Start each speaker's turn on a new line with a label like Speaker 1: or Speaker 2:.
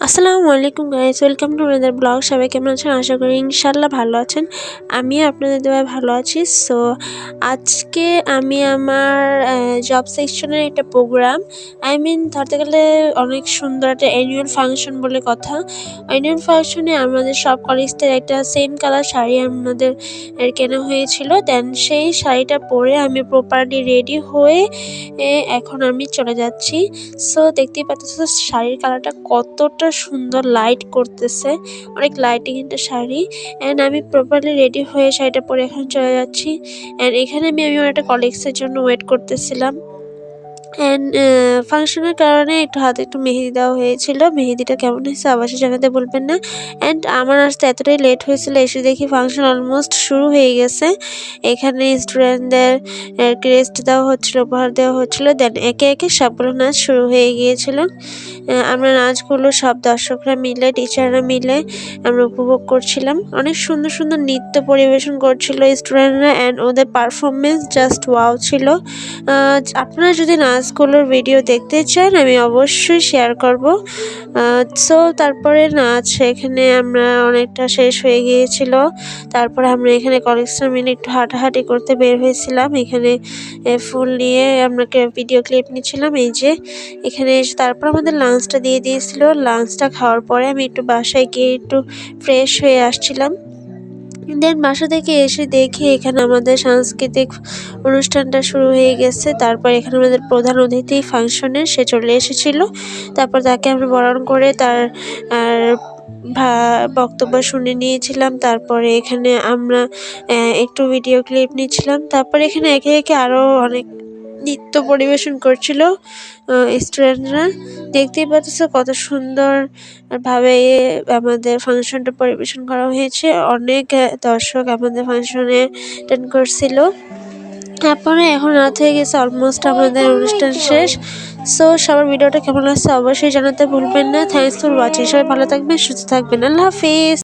Speaker 1: আসসালামু আলাইকুম guys, welcome to another blog. সবাই কেমন আছেন? আশা করি ইনশাল্লাহ ভালো আছেন। আমিও আপনাদের দোয়ায় ভালো আছি। সো আজকে আমি আমার জব সেকশনের একটা প্রোগ্রাম, ধরতে গেলে অনেক সুন্দর একটা অ্যানুয়াল ফাংশন বলে কথা। অ্যানুয়াল ফাংশনে আমাদের সব কলিগসদের একটা সেম কালার শাড়ি আমাদের কেনা হয়েছিল। দেন সেই শাড়িটা পরে আমি প্রপারলি রেডি হয়ে এখন আমি চলে যাচ্ছি। সো দেখতেই পাচ্ছ শাড়ির কালারটা কতটা সুন্দর লাইট করতেছে, অনেক লাইটিং একটা শাড়ি। অ্যান্ড আমি প্রপারলি রেডি হয়ে শাড়িটা পরে এখন চলে যাচ্ছি। অ্যান্ড এখানে আমি আমার একটা কলিগসের জন্য ওয়েট করতেছিলাম। অ্যান্ড ফাংশনের কারণে একটু মেহেদি দেওয়া হয়েছিল। মেহেদিটা কেমন হয়েছে অবশ্যই জানাতে বলবেন না। অ্যান্ড আমার আসতে এতটাই লেট হয়েছিল, এসে দেখি ফাংশন অলমোস্ট শুরু হয়ে গেছে। এখানে স্টুডেন্টদের রেস্ট দেওয়া হচ্ছিল, উপহার দেওয়া হচ্ছিল। দেন একে একে সবগুলো নাচ শুরু হয়ে গিয়েছিল। আমরা নাচগুলো সব দর্শকরা মিলে, টিচাররা মিলে আমরা উপভোগ করছিলাম। অনেক সুন্দর সুন্দর নৃত্য পরিবেশন করছিল স্টুডেন্টরা, অ্যান্ড ওদের পারফরমেন্স জাস্ট ওয়াও ছিল। আপনারা যদি নাচগুলোর ভিডিও দেখতে চান আমি অবশ্যই শেয়ার করব। সো তারপরে নাচ এখানে আমরা অনেকটা শেষ হয়ে গিয়েছিল। তারপরে আমরা এখানে কলিগসরা মিলে একটু হাঁটাহাঁটি করতে বের হয়েছিলাম। এখানে ফুল নিয়ে আমরা ভিডিও ক্লিপ নিচ্ছিলাম। এই যে এখানে এসে তারপর আমাদের লাঞ্চটা দিয়ে দিয়েছিল। লাঞ্চটা খাওয়ার পরে আমি একটু বাসায় গিয়ে একটু ফ্রেশ হয়ে আসছিলাম। দেন বাসা থেকে এসে দেখি এখানে আমাদের সাংস্কৃতিক অনুষ্ঠানটা শুরু হয়ে গেছে। তারপর এখানে আমাদের প্রধান অতিথি ফাংশনের সে চলে এসেছিল। তারপর তাকে আমরা বরণ করে তার বক্তব্য শুনে নিয়েছিলাম। তারপরে এখানে আমরা একটু ভিডিও ক্লিপ নিচ্ছিলাম। তারপরে এখানে একে একে আরও অনেক নৃত্য পরিবেশন করছিল স্টুডেন্টরা। দেখতেই পাচ্ছ কত সুন্দর ভাবে আমাদের ফাংশনটা পরিবেশন করা হয়েছে। অনেক দর্শক আমাদের ফাংশনে অ্যাটেন্ড করছিল। তারপরে এখন রাত হয়ে গেছে, অলমোস্ট আমাদের অনুষ্ঠান শেষ। সো সবার ভিডিওটা কেমন লাগছে অবশ্যই জানাতে ভুলবেন না। Thanks for watching. সবাই ভালো থাকবেন, সুস্থ থাকবেন। আল্লাহ হাফিজ।